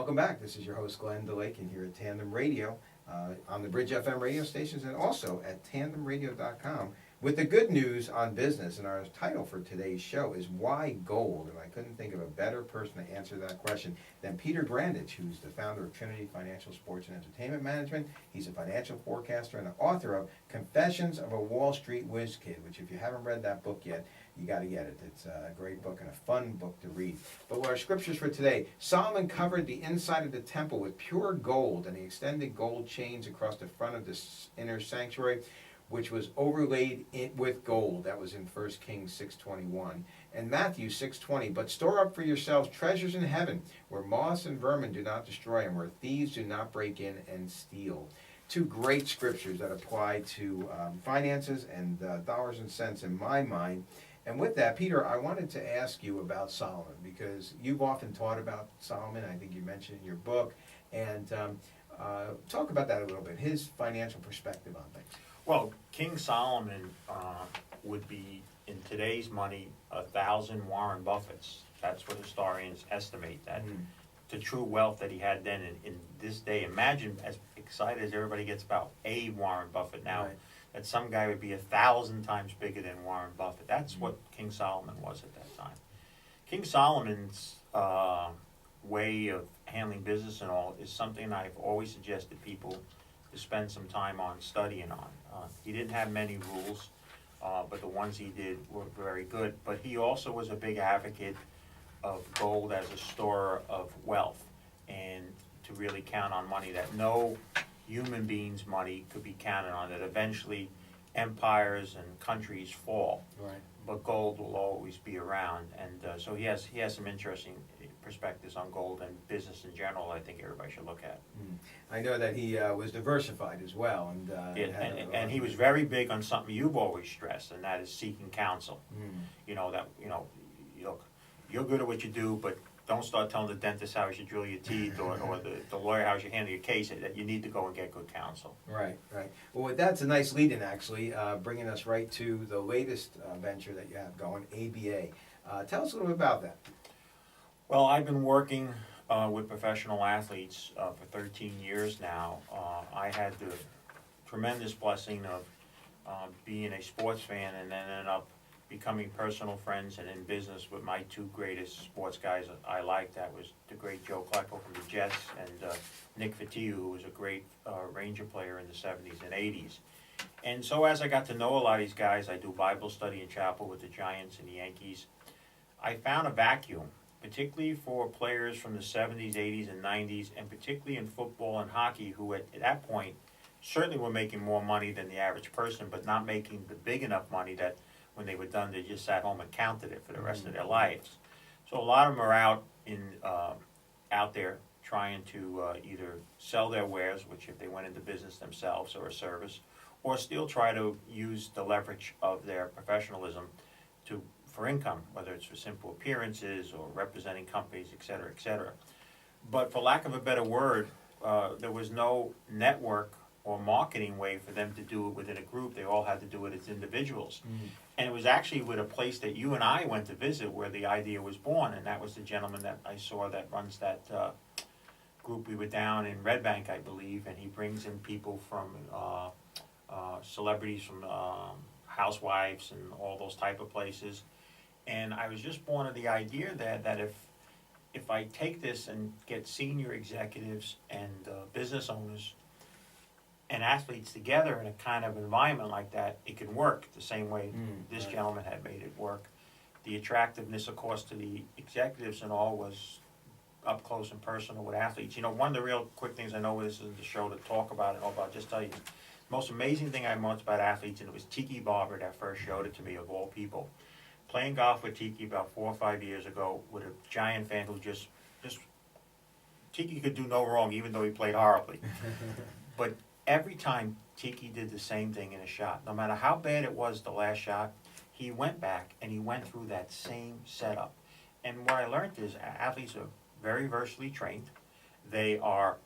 Welcome back. This is your host, Glen Dalakian, here at Tandem Radio, on the Bridge FM radio stations, and also at tandemradio.com with the good news on business. And our title for today's show is Why Gold? And I couldn't think of a better person to answer that question than Peter Grandich, who's the founder of Trinity Financial Sports and Entertainment Management. He's a financial forecaster and the author of Confessions of a Wall Street Whiz Kid, which if you haven't read that book yet, you got to get it. It's a great book and a fun book to read. But what our scriptures for today, Solomon covered the inside of the temple with pure gold, and he extended gold chains across the front of the inner sanctuary, which was overlaid with gold. That was in 1 Kings 6:21. And Matthew 6:20, but store up for yourselves treasures in heaven, where moths and vermin do not destroy, and where thieves do not break in and steal. Two great scriptures that apply to finances and dollars and cents in my mind. And with that, Peter, I wanted to ask you about Solomon, because you've often taught about Solomon. I think you mentioned in your book. And talk about that a little bit, his financial perspective on things. Well, King Solomon would be, in today's money, 1,000 Warren Buffetts. That's what historians estimate, that the true wealth that he had then in this day. Imagine, as excited as everybody gets about a Warren Buffett now, Right. that some guy would be 1,000 times bigger than Warren Buffett. That's what King Solomon was at that time. King Solomon's way of handling business and all is something I've always suggested people to spend some time on studying on. He didn't have many rules, but the ones he did were very good. But he also was a big advocate of gold as a store of wealth, and to really count on money, that no human being's money could be counted on, that eventually empires and countries fall, Right. but gold will always be around. And so he has some interesting perspectives on gold and business in general I think everybody should look at. I know that he was diversified as well. And he was very big on something you've always stressed, and that is seeking counsel. Look, you're good at what you do, but don't start telling the dentist how you should drill your teeth or the lawyer how you should handle your case. That you need to go and get good counsel. Right, right. Well, that's a nice lead-in, actually, bringing us right to the latest venture that you have going, ABA. Tell us a little bit about that. Well, I've been working with professional athletes for 13 years now. I had the tremendous blessing of being a sports fan, and then ended up becoming personal friends and in business with my two greatest sports guys I liked. That was the great Joe Klecko from the Jets, and Nick Fatiu, who was a great Ranger player in the 70s and 80s. And so as I got to know a lot of these guys, I do Bible study in chapel with the Giants and the Yankees. I found a vacuum, particularly for players from the 70s, 80s, and 90s, and particularly in football and hockey, who at that point certainly were making more money than the average person, but not making the big enough money that when they were done, they just sat home and counted it for the rest of their lives. So a lot of them are out there trying to either sell their wares, which if they went into business themselves or a service, or still try to use the leverage of their professionalism for income, whether it's for simple appearances or representing companies, et cetera, et cetera. But for lack of a better word, there was no network or marketing way for them to do it within a group. They all had to do it as individuals. And it was actually with a place that you and I went to visit where the idea was born, and that was the gentleman that I saw that runs that group. We were down in Red Bank, I believe, and he brings in people from celebrities, from housewives and all those type of places. And I was just born of the idea that if I take this and get senior executives and business owners and athletes together in a kind of environment like that, it can work the same way this gentleman had made it work. The attractiveness, of course, to the executives and all was up close and personal with athletes. One of the real quick things, I know this isn't the show to talk about it all, but I'll just tell you, the most amazing thing I learned about athletes, and it was Tiki Barber that first showed it to me, of all people. Playing golf with Tiki about 4 or 5 years ago with a Giant fan who just Tiki could do no wrong, even though he played horribly. But every time Tiki did the same thing in a shot, no matter how bad it was the last shot, he went back and he went through that same setup. And what I learned is athletes are very versatily trained. They are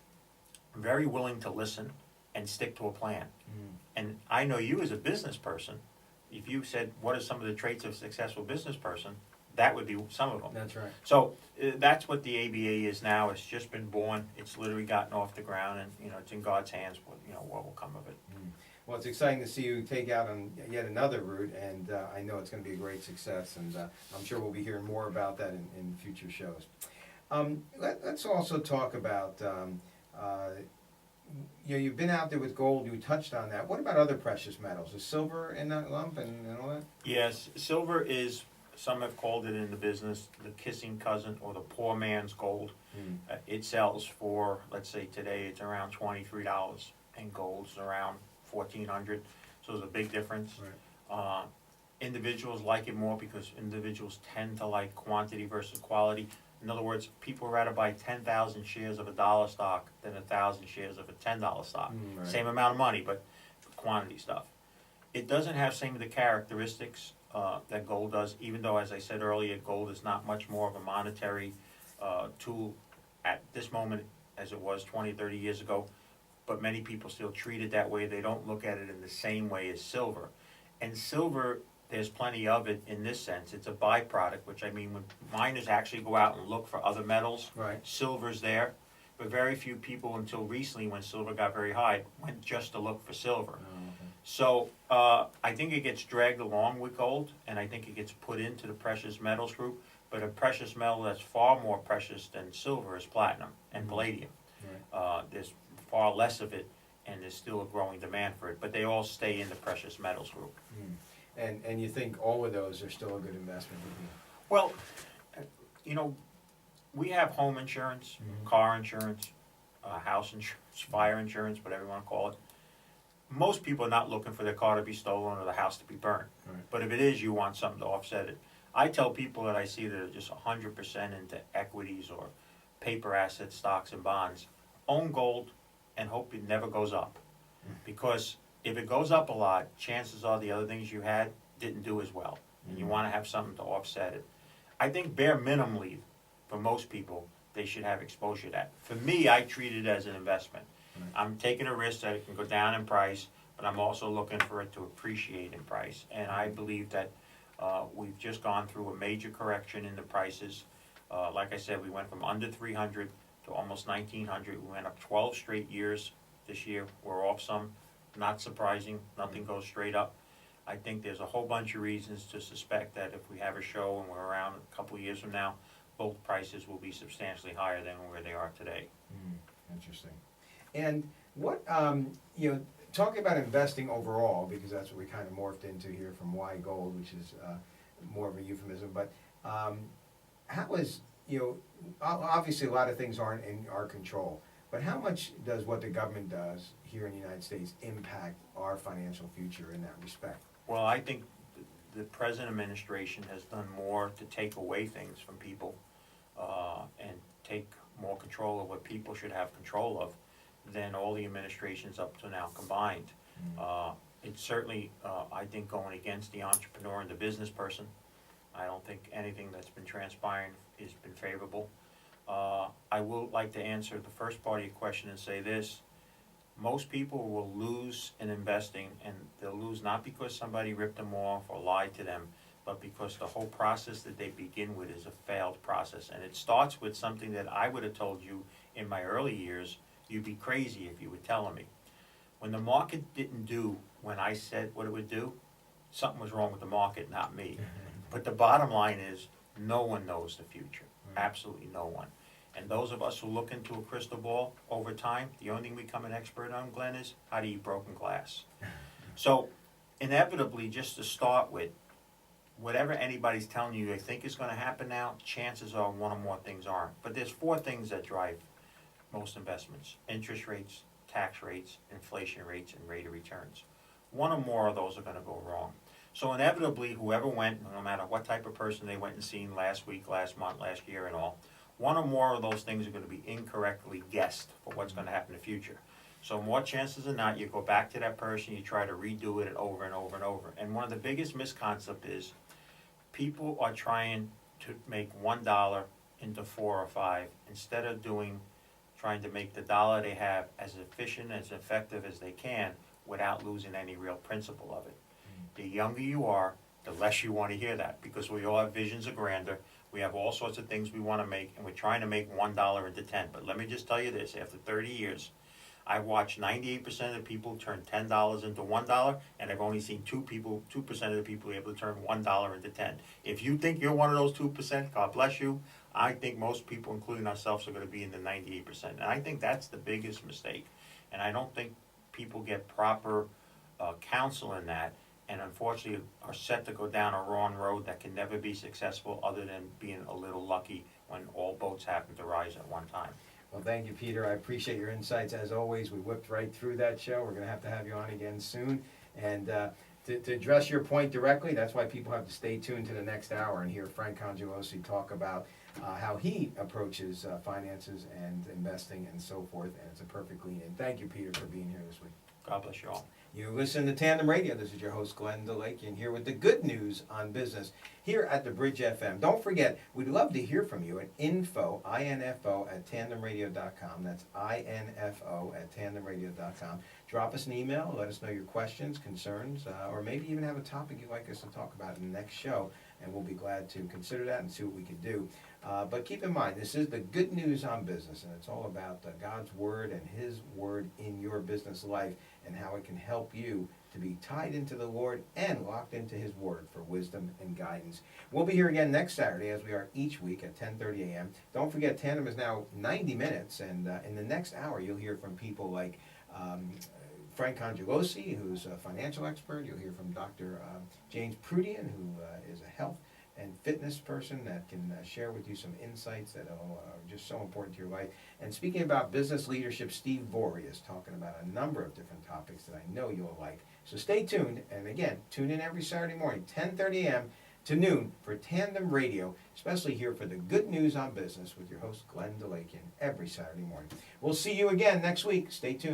very willing to listen and stick to a plan. And I know you as a business person, if you said, what are some of the traits of a successful business person, that would be some of them. That's right. So that's what the ABA is now. It's just been born. It's literally gotten off the ground, and it's in God's hands. What will come of it. Well, it's exciting to see you take out on yet another route, and I know it's going to be a great success, and I'm sure we'll be hearing more about that in future shows. Let's also talk about, you've been out there with gold, you touched on that. What about other precious metals? Is silver in that lump and all that? Yes, silver is, some have called it in the business, the kissing cousin or the poor man's gold. It sells for, let's say today, it's around $23, and gold's around $1,400, so there's a big difference. Right. Individuals like it more because individuals tend to like quantity versus quality. In other words, people would rather buy 10,000 shares of a dollar stock than 1,000 shares of a $10 stock. Right. Same amount of money, but quantity stuff. It doesn't have same of the characteristics that gold does, even though, as I said earlier, gold is not much more of a monetary tool at this moment as it was 20, 30 years ago. But many people still treat it that way. They don't look at it in the same way as silver. And silver, there's plenty of it in this sense. It's a byproduct, which I mean, when miners actually go out and look for other metals, Right. silver's there. But very few people until recently, when silver got very high, went just to look for silver. Oh, okay. So I think it gets dragged along with gold, and I think it gets put into the precious metals group. But a precious metal that's far more precious than silver is platinum and palladium. Right. There's far less of it, and there's still a growing demand for it. But they all stay in the precious metals group. And you think all of those are still a good investment? Well, we have home insurance, car insurance, house insurance, fire insurance, whatever you want to call it. Most people are not looking for their car to be stolen or the house to be burned. Right. But if it is, you want something to offset it. I tell people that I see that are just 100% into equities or paper assets, stocks and bonds, own gold and hope it never goes up. Because if it goes up a lot, chances are the other things you had didn't do as well. And you want to have something to offset it. I think bare minimally, for most people, they should have exposure to that. For me, I treat it as an investment. I'm taking a risk that it can go down in price, but I'm also looking for it to appreciate in price. And I believe that we've just gone through a major correction in the prices. Like I said, we went from under 300 to almost 1,900. We went up 12 straight years this year. We're off some, not surprising. Nothing goes straight up. I think there's a whole bunch of reasons to suspect that if we have a show and we're around a couple of years from now, both prices will be substantially higher than where they are today. Interesting. And what, talking about investing overall, because that's what we kind of morphed into here from why gold, which is more of a euphemism, but how is, obviously a lot of things aren't in our control, but how much does what the government does here in the United States impact our financial future in that respect? Well, I think the present administration has done more to take away things from people and take more control of what people should have control of than all the administrations up to now combined. It's certainly, I think, going against the entrepreneur and the business person. I don't think anything that's been transpiring has been favorable. I will like to answer the first part of your question and say this. Most people will lose in investing, and they'll lose not because somebody ripped them off or lied to them, but because the whole process that they begin with is a failed process. And it starts with something that I would have told you in my early years. You'd be crazy if you were telling me. When the market didn't do when I said what it would do, something was wrong with the market, not me. But the bottom line is, no one knows the future. Absolutely no one. And those of us who look into a crystal ball over time, the only thing we become an expert on, Glenn, is how to eat broken glass. So, inevitably, just to start with, whatever anybody's telling you they think is going to happen now, chances are one or more things aren't. But there's 4 things that drive most investments: interest rates, tax rates, inflation rates, and rate of returns. One or more of those are going to go wrong. So inevitably, whoever went, no matter what type of person they went and seen last week, last month, last year and all, one or more of those things are going to be incorrectly guessed for what's going to happen in the future. So more chances than not, you go back to that person, you try to redo it over and over and over. And one of the biggest misconcepts is people are trying to make $1 into 4 or 5 instead of trying to make the dollar they have as efficient, as effective as they can without losing any real principle of it. The younger you are, the less you want to hear that, because we all have visions of grandeur. We have all sorts of things we want to make, and we're trying to make $1 into 10. But let me just tell you this, after 30 years, I've watched 98% of the people turn $10 into $1, and I've only seen 2% of the people able to turn $1 into 10. If you think you're one of those 2%, God bless you. I think most people, including ourselves, are going to be in the 98%. And I think that's the biggest mistake. And I don't think people get proper counsel in that, and unfortunately are set to go down a wrong road that can never be successful other than being a little lucky when all boats happen to rise at one time. Well, thank you, Peter. I appreciate your insights. As always, we whipped right through that show. We're going to have you on again soon. And to address your point directly, that's why people have to stay tuned to the next hour and hear Frank Congelosi talk about how he approaches finances and investing and so forth. And it's a perfect lead in. Thank you, Peter, for being here this week. God bless you all. You listen to Tandem Radio. This is your host, Glen Dalakian, here with the good news on business here at the Bridge FM. Don't forget, we'd love to hear from you at info, I-N-F-O, at tandemradio.com. That's I-N-F-O at tandemradio.com. Drop us an email. Let us know your questions, concerns, or maybe even have a topic you'd like us to talk about in the next show, and we'll be glad to consider that and see what we can do. But keep in mind, this is the good news on business, and it's all about God's Word and His Word in your business life and how it can help you to be tied into the Lord and locked into His Word for wisdom and guidance. We'll be here again next Saturday, as we are each week at 10:30 a.m. Don't forget, Tandem is now 90 minutes, and in the next hour, you'll hear from people like Frank Congelosi, who's a financial expert. You'll hear from Dr. James Prudian, who is a health and fitness person that can share with you some insights that are just so important to your life. And speaking about business leadership, Steve Vorey is talking about a number of different topics that I know you'll like. So stay tuned, and again, tune in every Saturday morning, 10:30 a.m. to noon for Tandem Radio, especially here for the good news on business with your host, Glen Dalakian, every Saturday morning. We'll see you again next week. Stay tuned.